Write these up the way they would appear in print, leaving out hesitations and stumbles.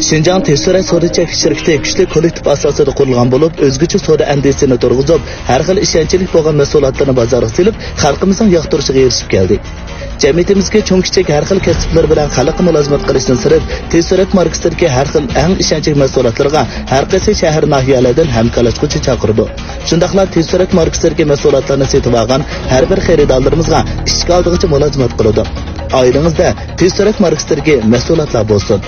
Şinjan Tekstil Soda Çekiş şirketi güçlü kollektiv asosida qurilgan bo'lib, o'zgacha soda andisini turg'izib, har xil ishonchlik bo'lgan mahsulotlarni bozorga silib, xalqimizning yoqtirishiga erishib keldi. Jamiyatimizga cho'ng-kichik har xil kasblar bilan xalqqa mulozimat qilishdan sirib, Tekstil markasidagi har xil eng ishonchli mahsulotlarga har qaysi shahar nahiyalardan hamkorlashuvchi chaqirdi. Shundaqla Tekstil markasidagi mahsulotlarni sotib olgan har bir xaridorlarimizga ishga oldigacha mulozimat qiladi. Oilangizda Tekstil markasidagi mahsulotlar bo'lsin.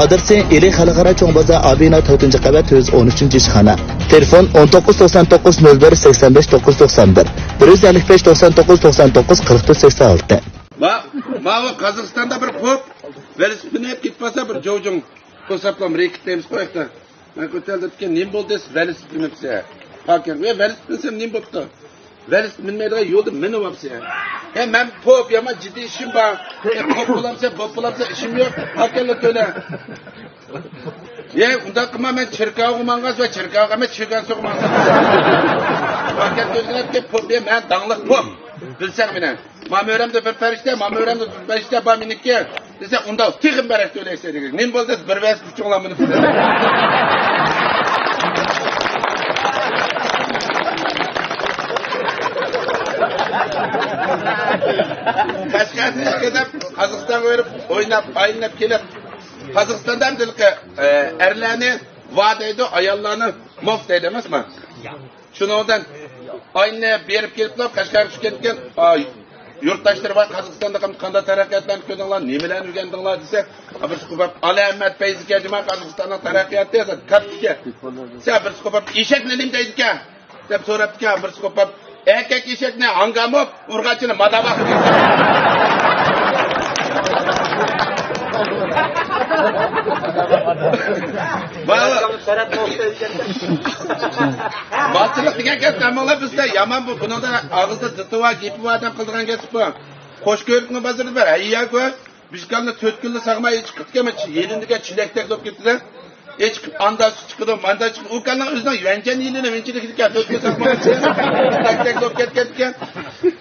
Adresi İli Xalqaro Cho'ng bozor Abina 4-qavat 113 ishxona. Telefon 1999 01 85 991 155 99 99 44 86. Ma Qozog'istonda bir xo'p velosipedni hep ketmasa bir jo'jung ko'rsatlam rekitamiz qo'yakta. Men ko'tardim nim bo'ldi velosipedni desa. Hakan ve velosipedni nim bo'pti. Velosiped minmaydigan yo'lda minib olsa. Men xo'p yama jiddiy ishim bor. Xo'p bo'lamsa ishim yo'q. Hakanlar to'la. Unda qilma men chirkavga mangas va chirkavga men chigan so'qmansa. Hakan to'lganatga xo'p men dangliq xo'p. Bilsang meni. Mamöramda bir farishta, mamöramda farishta bor meniki. Desa unda tig'im barak to'laysa degan. Men bo'ldi bir vas kuchinglar meni. Qashqarni kelib Qozog'istonga berib o'ynab kelib Qozog'istondan dilqi erlarni va'daydi, ayollarni mof deydi emasmi? Shuningdan oyni berib keliblar Qashqarga tushgan yurtdoshlar bor Qozog'istonda qanday taraqqiyotlarni ko'rdinglar, nimalarni o'rgandinglar desa, bir suhbat alamat payziga nima Qozog'istonning taraqqiyoti esa katta. Sen bir suhbat eshaklarni deydi-ku deb so'rabdi-ku bir suhbat erkek eshakni hangamib urg'achini madabaq deydi. Balchilik degan gap nima bizda yomon bu bunida og'izda zitva gepi odam qildigan gap bu. Qo'shko'rikni bozorida bor. Ayyaku bizlarni 4 kunlik saqmay chiqib ketgan yelindiga chilakdak bo'lib ketdi. Hech anda chiqdi, manda chiqdi. U kanning o'zining yangan yilini menchilik ekan, 4 kun saqmay chilakdak bo'lib ketgan.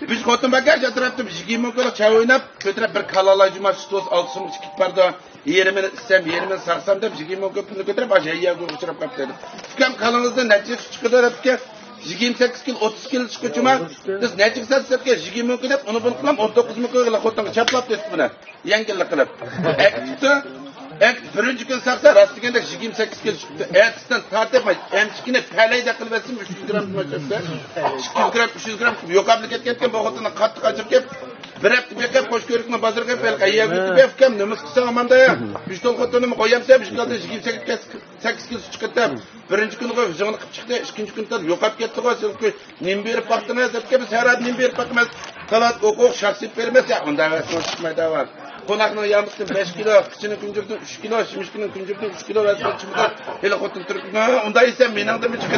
Biz xotin bagaj atrofda 20 kunlik choy o'ynab, ko'tarib bir kalala juma stos olsam chiqib bordi. Yerimini istem, yerimini sarsam deb 20 kunlik ko'tarib ajayyaga uchrab qoldi. Kam kalangizda necha chiqdi debki 28 kil 30 kil chiquvchima biz necha satsak 20 kun deb uni bunu qilam 19 kun qilib xotinga chaplab ketdi buni. Yangilik qilib. Birinchi kun saqsa rastliganda 28 kil chiqdi. Ertasidan tartib emchikini palayda qilib etsin 300 gram mo'chasa. 200 gram 300 gram yo'qolib ketgan bu xotinni qattiq ajib kelib bir hafta bekab qo'shko'rikni bozorga pelqayga yutib nima qilsam amanda ya. Bishton xotinimni qo'yamsa bishqalda 28 kil chiqdi. Birinchi kuni qo'yib jig'ini qilib chiqdi, ikkinchi kunda yo'qolib ketdi qo'y. Nim berib baqdingiz debki biz har nim berib baqmiz. Salat o'quq shaxsiy bermasa unda chiqmaydi var. Qonaqning yamisi 5 kilo, kichini kunjurdan 3 kilo, shimishkining kunjurdan 3 kilo va chiqdi. Hali xotin turib, unda esa meningda mi chiqdi.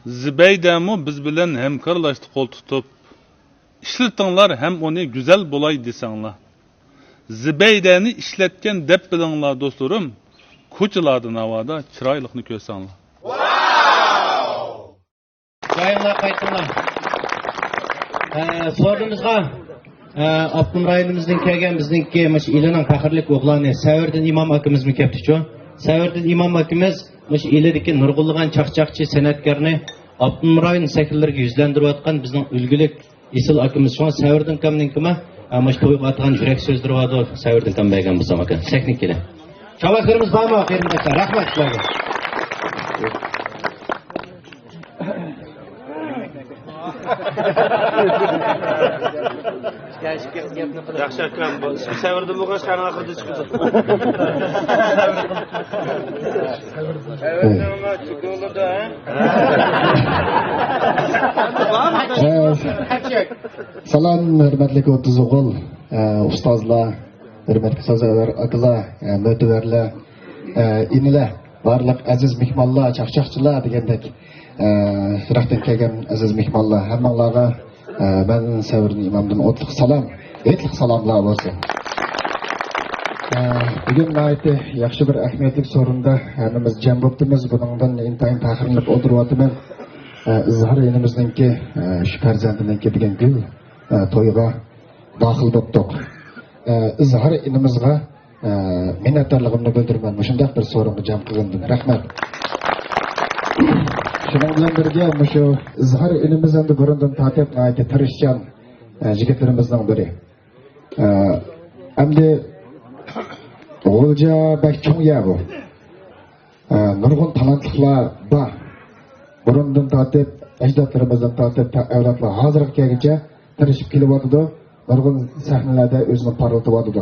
Zibeydemu biz bilen hemkarlaştı kol tutup. İşletinglar hem onu güzel bolay desanglar. Zibeydeni işletken dep bilinglar dostlarım. Ko'chalardan havada chiroylikni ko'rsanglar. Joyinglar qaytinglar. So'rimizga Abdum rayonimizdan kelgan bizningki mush ilining faxrli o'g'loni Savirdin imom akamizni kelibdi-ku. Savirdin imom akamiz mush ilidagi nurg'ulg'an chaqchaqchi san'atkorni Abdum rayon shakllarga yuzlantirayotgan bizning ulgulik isil akamiz shu Savirdin kamninkimi mush to'yga atgan yurak so'zdiradi Savirdin kam bergan bo'lsam aka. Texnik kelar. Çavaklarımız var mı? Aferin rahmet sizlerle. Yaxshi akram, savrda bo'lgan qani oxirida chiqdi. Salam hurmatli o'ttiz o'g'il, ustozlar, hurmatli so'zlar, akalar, mo'tavarlar, inilar, barliq aziz mehmonlar, chaqchaqchilar degandek Iroqdan kelgan aziz mehmonlar, hammanglarga men Savirdin imomdan o'tliq salom, etliq salomlar bo'lsin. Bugün naiti yaxshi bir ahamiyatli sorunda hammamiz jam bo'libmiz. Buningdan intayin faxrlanib o'tiryapman. Izhor inimizningki shu farzandiniki degan gul to'yiga daxil bo'ldik. Izhor inimizga minnatdorligimni bildiraman. Shunday bir so'rovni jam qilgandim. Rahmat. Shuning bilan birga shu izhor inimiz endi burundan tatib naiti tirishchan yigitlarimizning biri. Endi O'lja bak cho'ng ya bu. Nurg'un talantlar bor. Burundan tortib, ajdodlarimizdan tortib, avlodlar hozirga kelguncha tirishib kelyapti. Nurg'un sahnalarda o'zini parlatib.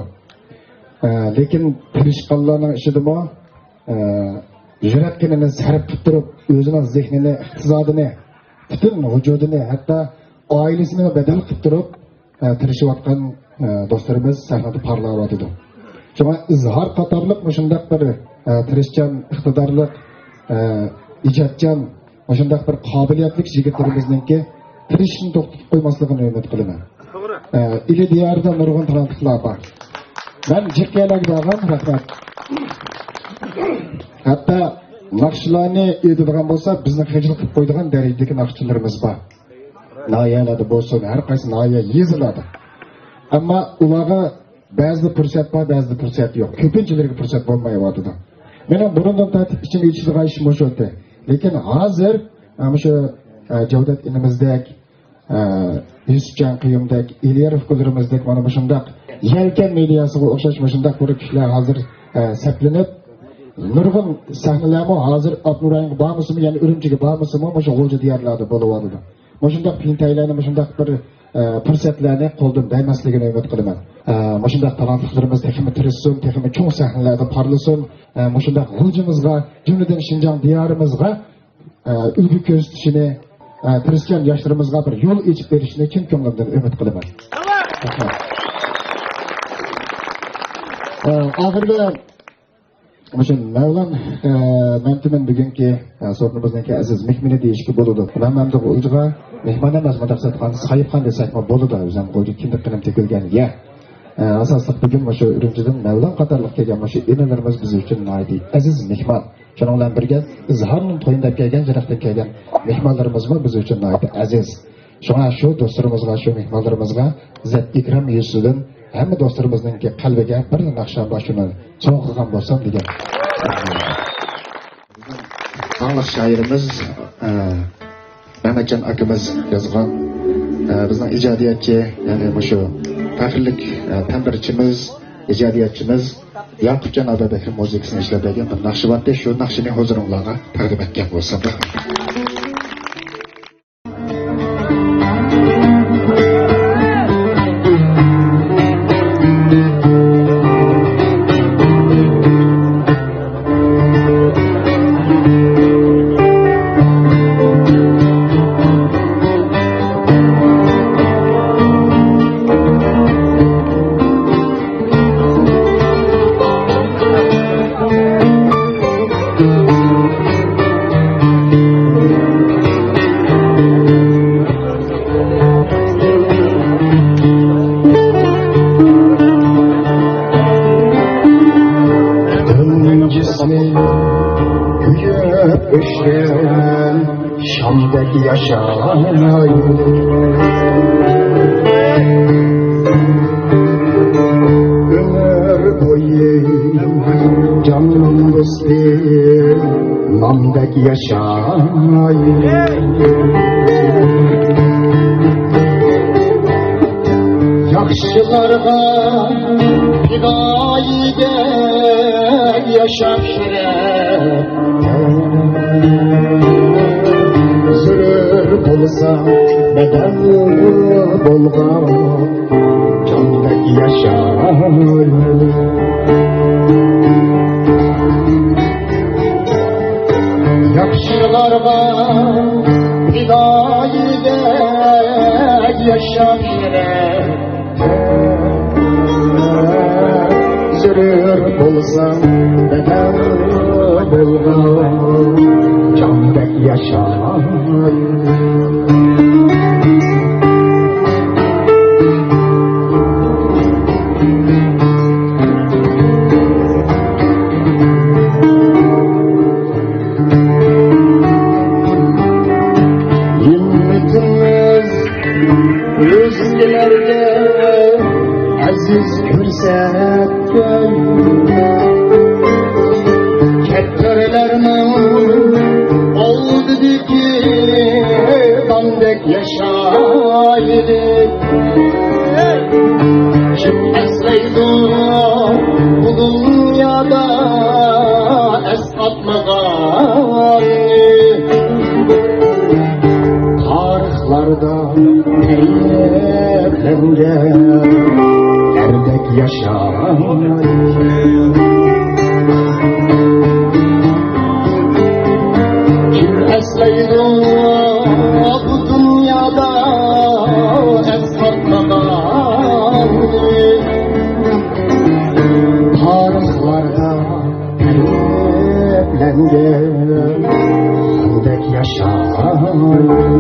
Lekin tirishqanlarning ishidimi, yurakini sarf turib, o'zining zehnini, iqtisodini, butun vujudini, hatto oilasini badal qilib turib, tirishayotgan do'stlarimiz sahnada parlayapti. Şuna izhar qatarlıq şundaq bir tirishchan, iqtidorli, ijodchan, shundaq bir qobiliyatli yigitlarimizningki tirishni to'xtatib qo'ymasligini umid qilaman. Ili diyorda nurg'un talantlar bor. Men jiqqalarga borgan rahmat. Hatto naqshlarni edadigan bo'lsa, bizni hijr qilib qo'ydigan darajadagi naqshchilarimiz bor. Noyalarda bo'lsin, har qaysi noya yeziladi. Ammo ularga ba'zi fursat bor, ba'zi fursat yo'q. Ko'pinchalarga fursat bo'lmayapti. Meni burundan tortib ichini ichirgan ish musho'ti. Lekin hozir shu Javdat inimizdek, Yusufjon Qiyimdek, Iliyarov qo'llarimizdek mana shunday yelkan mediasiga o'xshash shunday ko'rib kishilar hozir saqlanib, nurg'un sahnalarmi hozir Abnurayga bormisimi, ya'ni Urumchiga bormisimi, o'sha G'o'ja diyorlarda bo'lyapti. Shunday qiyinchiliklarni, shunday bir fursatlarni qo'ldan bermasligini umid qilaman. Shunday talantlarimiz texmi tirishsin, texmi cho'ng sahnalarda parlasin, shunday g'uljimizga, jumladan Shinjong diyorimizga ulgu ko'rsatishini, tirishgan yoshlarimizga bir yo'l ochib berishini chin ko'nglimdan umid qilaman. Oxirgi Müşün Mevlam mümkün bugünkü sorunumuzdaki aziz mehmini deyişki boludu. Ben memnun olacağım. Mehman emez madaqsatkan sayıpkan desek mi boludu. Özüm koydu kimlik kılım tekilgen ya. Asaslık bugün şu ürüncüden Mevlam katarlık kelgen şu inelerimiz biz için naidi aziz mehman. Şununla birge izharının toyunda kelgen jiraktan kelgen mehmanlarımız mı biz için naidi aziz. Şuna şu dostlarımızga şu mehmanlarımızga zat ikram yüzüden hamma do'stlarimizning qalbiga bir naqshan boshini cho'ng qilgan bo'lsam degan. Xalq shoirimiz Mehmetjon akamiz yozgan bizning ijodiyatchi, ya'ni shu faxrlik ta'mirchimiz, ijodiyatchimiz Yaqubjon Ababekir muzikasini ishlab bergan bir naqshi bor. Shu naqshini huzuringizga taqdim etgan bo'lsam. Şam'daki yaşayın ömür boyu canım dostum Nam'daki yaşayın Yakşılarga fidayide yaşar Zürür bolsa bedel bolgan Candaki yaşar Yakşılarga fidayide yaşar Zürür bolsa bedel bolgan Candaki yaşar eskilerge aziz ko'rsatgan kattalarning oldidagi bandek yashaylik kim eslaydi bu dünyada esatmagan tarixlarda teyirlengen erdek yaşaylik kim eslaydi bu dünyada esatmagan tarixlarda teyirlengen erdek yaşaylik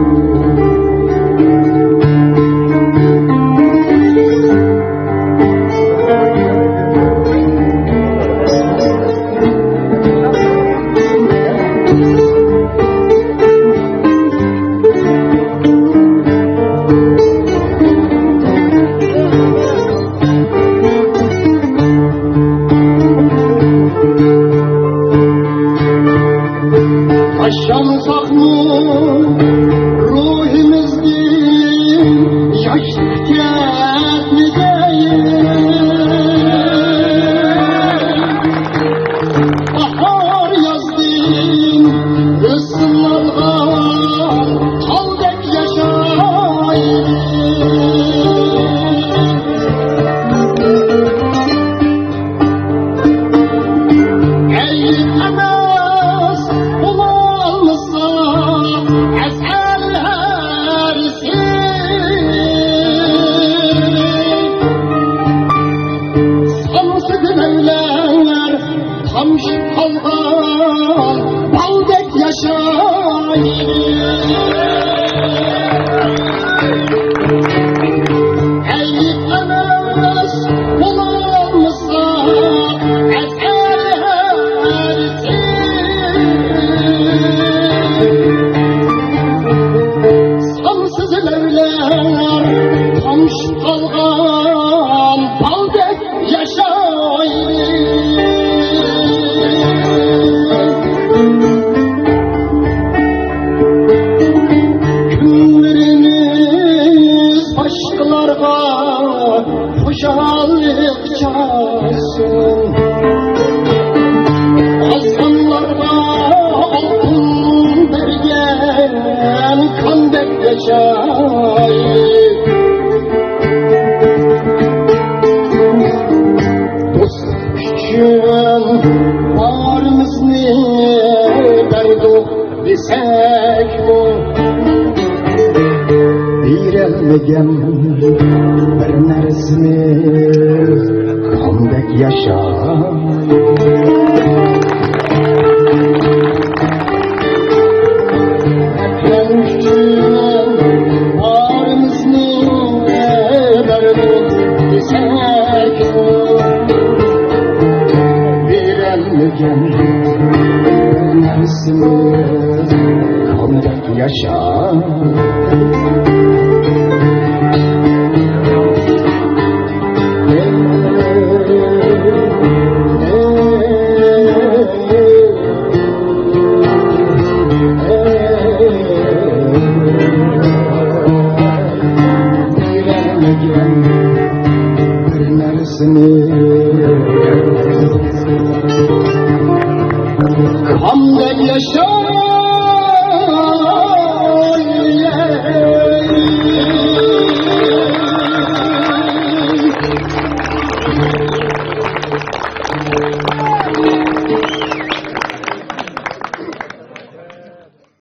Yaşamsak mı ruhimizden yaş tüketmeyeceğiz bahar yazdım ısınlarga kaldek yaşayın ey emes bulanmışsa Samsı güneyler tamış kalgan baldek yaşayın ey emes bulanmışsa Samsız evler tamış kalgan baldek yaşayın günleriniz başkalarga hoşallık çalsın azganlarga altın bergen kandek geçayın dost üçün varımızı verdik desek bu birelmegen bir nersini kandek yaşayın yaşa